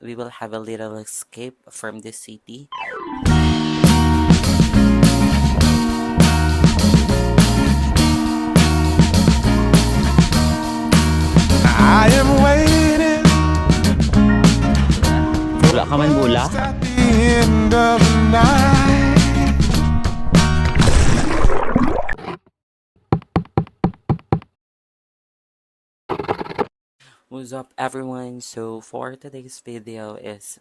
we will have a little escape from the city. I am waiting Wala ka man bula? at the end of the night. What's up everyone? So for today's video is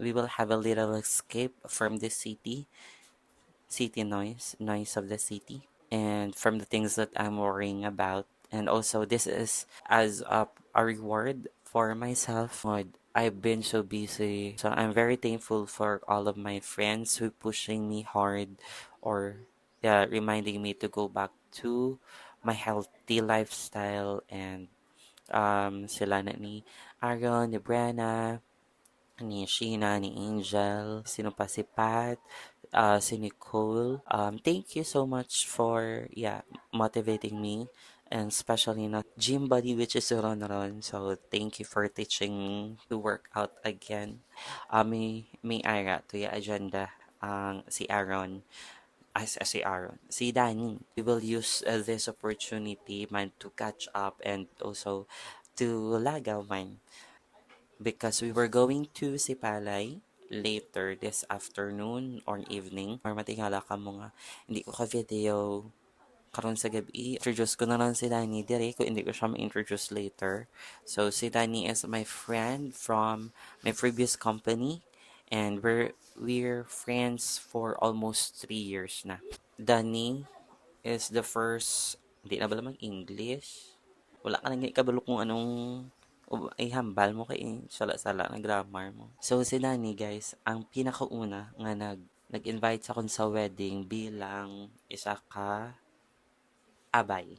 we will have a little escape from the city noise of the city, and from the things that I'm worrying about. And also this is as a reward for myself. I've been so busy, so I'm very thankful for all of my friends who pushing me hard, or yeah, reminding me to go back to my healthy lifestyle. And sila na ni Aaron, ni Brenna, ni Sheena, ni Angel, sino pa si Pat, si Nicole. Thank you so much for, yeah, motivating me, and especially not gym buddy, which is Ron Ron. So thank you for teaching me to work out again. May ara to yung agenda ang si Aaron. Si Aaron, si Danny. We will use this opportunity man to catch up, and also to lagaw man, because we were going to Sipalay later this afternoon or evening. Or matingala ka mo nga, hindi ko ka-video karon sa gabi. Introduce ko na lang si Danny dire kung hindi ko siya ma-introduce later. So si Danny is my friend from my previous company, and we're friends for almost 3 years na. Danny is the first, hindi na ba mag-English? Wala ka nang ikabalo kung anong ay hambal mo kay sala-sala ng grammar mo. So si Nani guys, ang pinakauna nga nag-invite sa kon sa wedding bilang isa ka abay.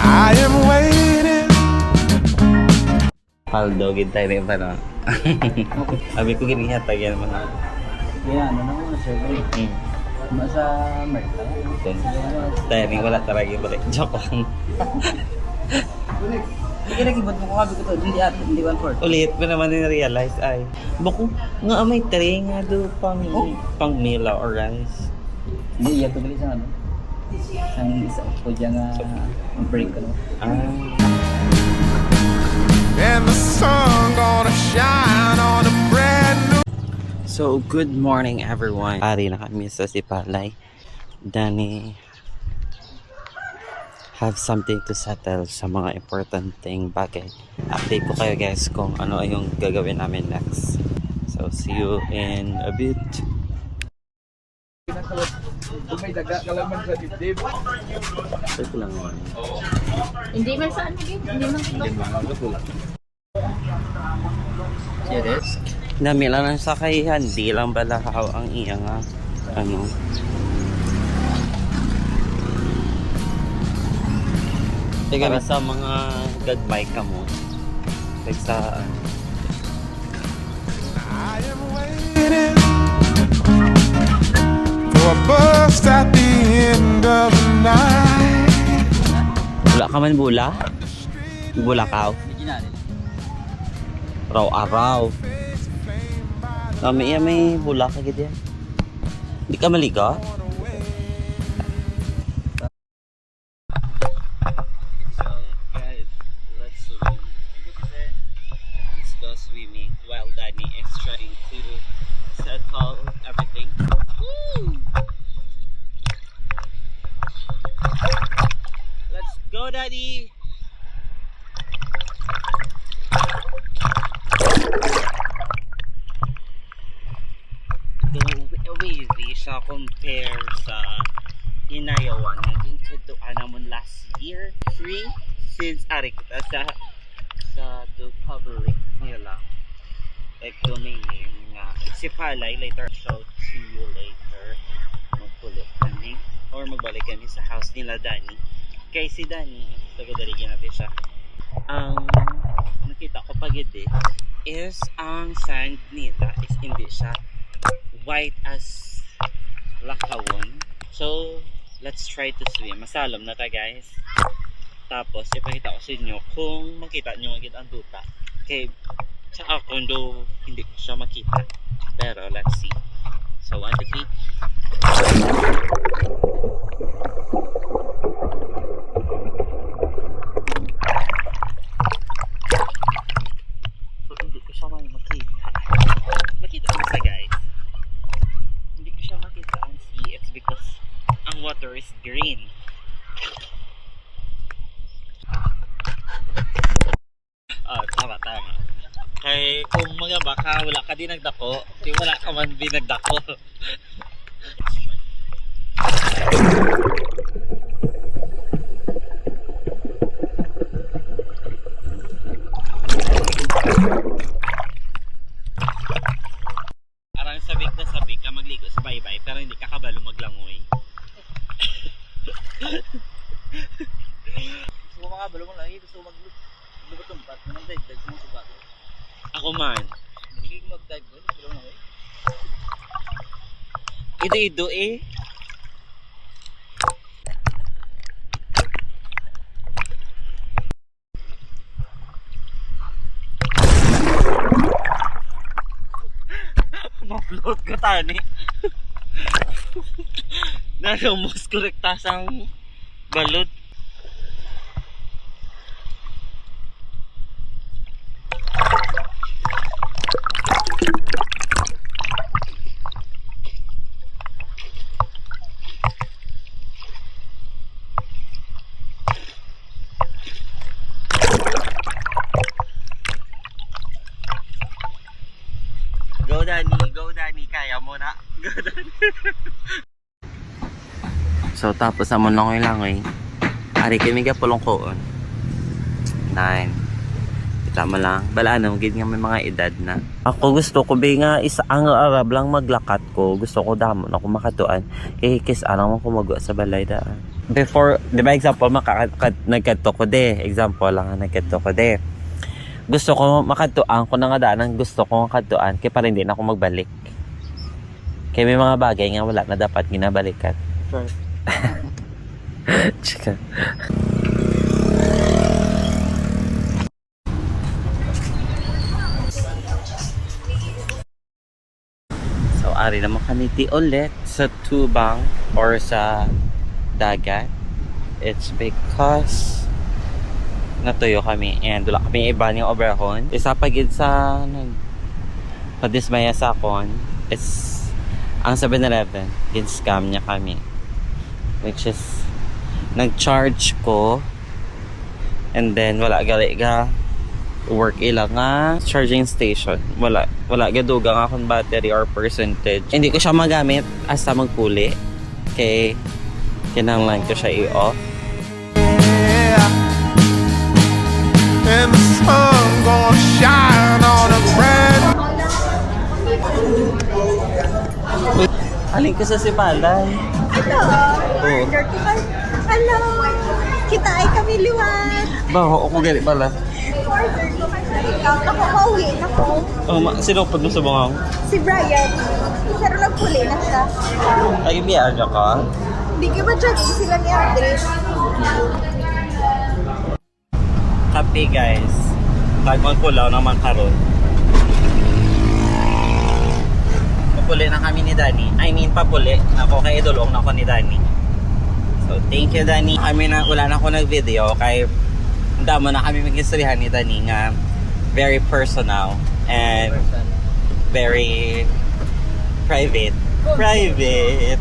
I am waiting. Paldo gid tayo rin pa no. Abi ko ginihatag yan man. Kaya ano naman na survey. Masa Merta. Tayo wala talaga balik. Joke lang. Sige lagi ba't mo ko kabi ko to? Hindi 1/4. Ulit mo naman ni-realize ay bako nga may tray nga do pang mila or rice. Hindi iya to gali sa ano. Sang isa ko diya nga break ko no. And the sun gonna shine on a brand new. So, good morning everyone. Ari na kami sa Sipalay. Danny have something to settle sa mga important thing bagay. Update ko kayo guys kung ano ay yung gagawin namin next. So, see you in a bit. May daga kalaman sa dibdib. Ito lang naman. Hindi man sa ano din, hindi man sa Serious? Dami lang ng sakayan, di lang balahaw ang iya nga. Ano? Para sa mga gagmay ka mo. Like sa I am waiting for a bus at the end of the night. wala ka man bula? Bula ka? Original. Araw-araw. May bula ka gid yan. Di ka maligo? Guys, let's swim. Let's go swimming while Danny is trying to settle everything. Woo! Let's go, Daddy! Wavy siya compare sa inayawan naging kaduan namon last year free since ari kita sa the public nila like domain name nga si Palay later show to you later magpulot kami or magbalik kami sa house nila Danny kay si Danny tagadaligan natin siya ang nakita ko pagid is ang sand nila is hindi siya white as lakawon. So, let's try to swim. Masalom na ta guys. Tapos ipakita ko sa inyo kung makita nyo agad ang duta. Okay, sa ako do hindi ko siya makita. Pero let's see. So 1, 2, 3. So hindi ko siya makita. Makita ko sa guys. Hindi ko siya makita ang sea. It's because ang water is green. Tama. Kay kung mga baka wala ka din nagdako, di wala ka man din nagdako. Arang sabik na sabik ka magligo sa baybay pero hindi ka kabalo maglangoy. Gusto mo makabalo mo lang, gusto mo maglubot-lumpat, mag-dive sa mga subato. Ako man. Hindi ko mag-dive doon, gusto mo lang Ido eh. Ma-float ka tani. Narumos ko rektasang balot. Go Danny, kaya mo na. Go Danny. So tapos naman langoy-langoy. Ari kami ka pulong koon. 9. Kita mo lang. Bala ano, gid nga may mga edad na. Ako gusto ko ba nga isa ang arab lang maglakat ko. Gusto ko damon ako makatuan. Kis alam mo kumagawa sa balay daan. Before, di ba example, nagkato ko de. Example lang, nagkato ko de. Gusto ko makatuan ko na nga daan. Gusto ko makatuan. Kaya para hindi na ako magbalik. Kaya may mga bagay nga wala na dapat ginabalikan. Sure. Chika. So, ari naman kaniti ulit sa tubang or sa dagat. It's because natuyo kami and wala kami iba ng overhon. Isa pagid sa padismaya sa akon is ang 7-Eleven. Gin-scam niya kami. Which is nag-charge ko and then wala gali ga work ilang nga charging station. Wala gaduga nga akong battery or percentage. Hindi ko siya magamit hasta magpuli. Okay. Kinanglan ko siya i-off. And the sun gonna shine on a brand. Aling ko sa Sipalay. Hello! Oo. Dirty man. Hello! Kita ay kami liwat. Baho ako gali pala. Order ko kasi ikaw. Ako mauwi na ko. Sinupod mo sa bangaw? Si Brian. Pero nagpuli na siya. Ay, biyaga ka? Hindi ka ba dyan sila ni Andres? Happy guys. Magpulaw naman karon. Papuli na kami ni Danny. I mean, papuli. Ako kay idulong na ako ni Danny. So, thank you Danny. Wala na ako nag-video kay damo na kami mag-istoryahan ni Danny nga very personal and very private. Private.